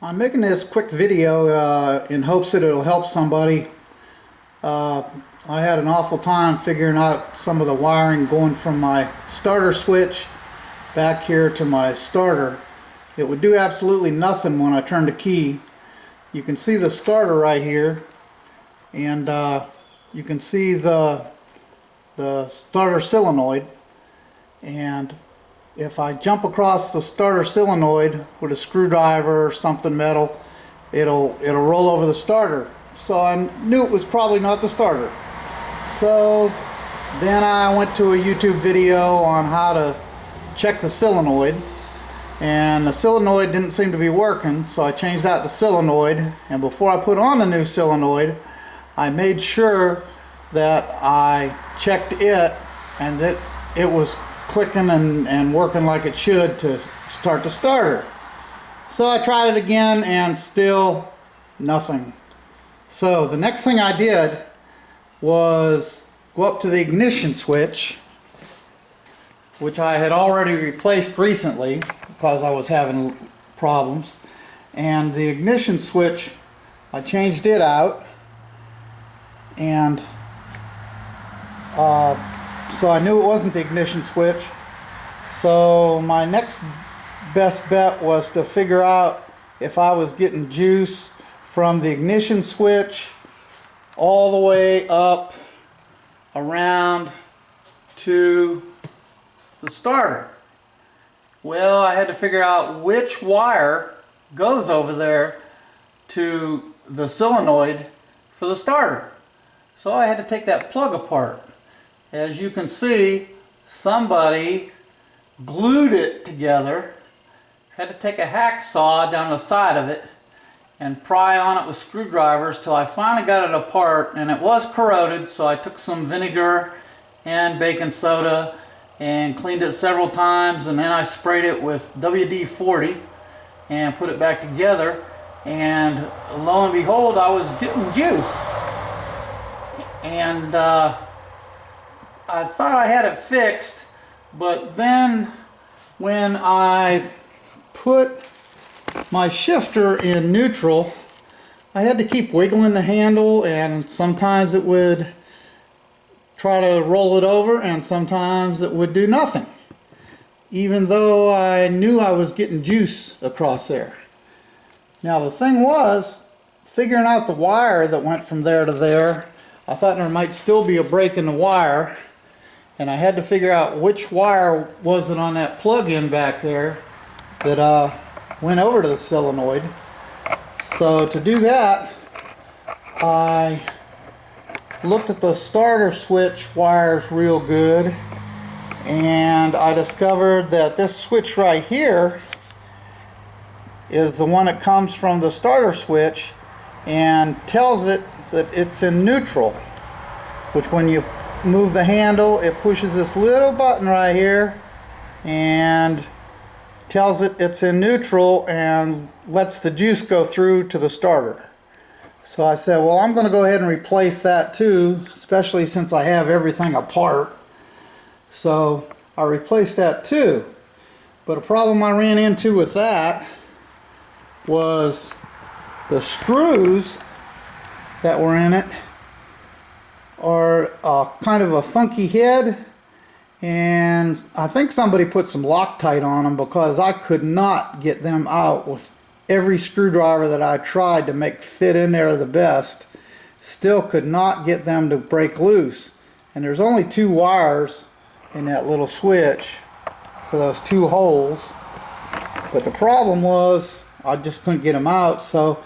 I'm making this quick video in hopes that it'll help somebody. I had an awful time figuring out some of the wiring going from my starter switch back here to my starter. It would do absolutely nothing when I turned the key. You can see the starter right here, and you can see the starter solenoid, and if I jump across the starter solenoid with a screwdriver or something metal, it'll roll over the starter. So I knew it was probably not the starter. So then I went to a YouTube video on how to check the solenoid, and the solenoid didn't seem to be working, so I changed out the solenoid, and before I put on a new solenoid I made sure that I checked it and that it was clicking and working like it should to start the starter. So I tried it again and still nothing. So the next thing I did was go up to the ignition switch, which I had already replaced recently because I was having problems, and the ignition switch, I changed it out, and so I knew it wasn't the ignition switch. So my next best bet was to figure out if I was getting juice from the ignition switch all the way up around to the starter. Well, I had to figure out which wire goes over there to the solenoid for the starter. So I had to take that plug apart. As you can see, somebody glued it together. Had to take a hacksaw down the side of it and pry on it with screwdrivers till I finally got it apart, and it was corroded, so I took some vinegar and baking soda and cleaned it several times, and then I sprayed it with WD-40 and put it back together, and lo and behold, I was getting juice. And I thought I had it fixed, but then when I put my shifter in neutral, I had to keep wiggling the handle, and sometimes it would try to roll it over and sometimes it would do nothing, even though I knew I was getting juice across there. Now the thing was, figuring out the wire that went from there to there, I thought there might still be a break in the wire, and I had to figure out which wire was it on that plug-in back there that went over to the solenoid. So to do that, I looked at the starter switch wires real good, and I discovered that this switch right here is the one that comes from the starter switch and tells it that it's in neutral, which when you move the handle, it pushes this little button right here and tells it it's in neutral and lets the juice go through to the starter. So I said, well, I'm going to go ahead and replace that too, especially since I have everything apart. So I replaced that too. But a problem I ran into with that was the screws that were in it are kind of a funky head, and I think somebody put some Loctite on them because I could not get them out with every screwdriver that I tried to make fit in there the best. Still could not get them to break loose, and there's only two wires in that little switch for those two holes. But the problem was I just couldn't get them out, so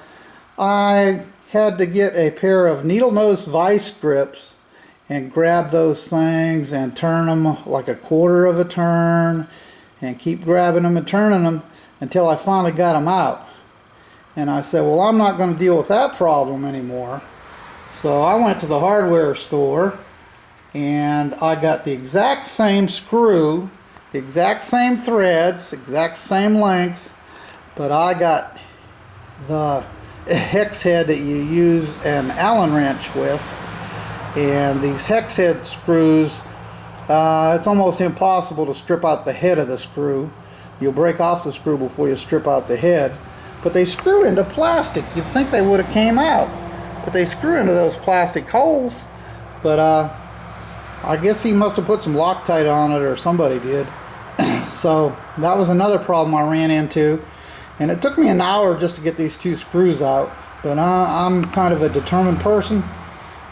I had to get a pair of needle nose vice grips and grab those things and turn them like a quarter of a turn and keep grabbing them and turning them until I finally got them out. And I said, well, I'm not going to deal with that problem anymore. So I went to the hardware store and I got the exact same screw, the exact same threads, exact same length, but I got the hex head that you use an Allen wrench with. And these hex head screws, it's almost impossible to strip out the head of the screw. You'll break off the screw before you strip out the head. but they screw into plastic. You'd think they would have came out, but they screw into those plastic holes. But I guess he must have put some Loctite on it, or somebody did. So that was another problem I ran into, and it took me an hour just to get these two screws out. But I'm kind of a determined person,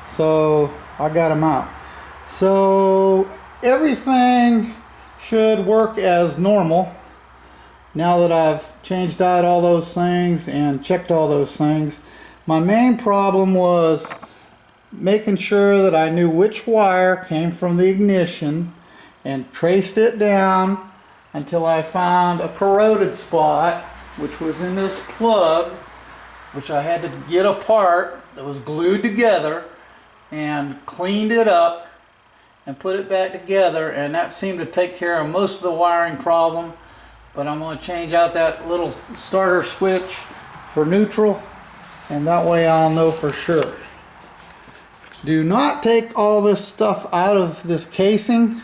so I got them out. So everything should work as normal now that I've changed out all those things and checked all those things. My main problem was making sure that I knew which wire came from the ignition and traced it down until I found a corroded spot, which was in this plug, which I had to get apart, that was glued together, and cleaned it up and put it back together, and that seemed to take care of most of the wiring problem. But I'm going to change out that little starter switch for neutral, and that way I'll know for sure. Do not take all this stuff out of this casing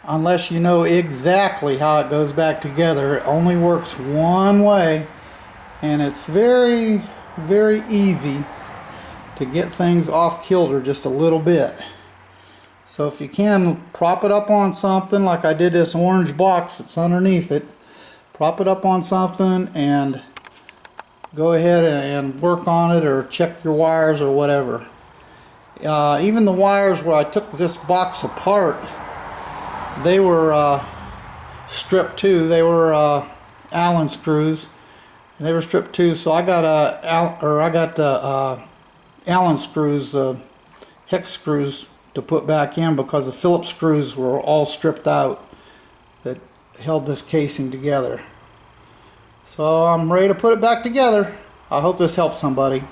unless you know exactly how it goes back together. It only works one way, and it's very, very easy to get things off kilter just a little bit. So if you can, prop it up on something like I did this orange box that's underneath it. Prop it up on something and go ahead and work on it, or check your wires or whatever. Even the wires where I took this box apart, they were stripped too. They were Allen screws, and they were stripped too. So I got the Allen screws, hex screws, to put back in, because the Phillips screws were all stripped out that held this casing together. So I'm ready to put it back together. I hope this helps somebody.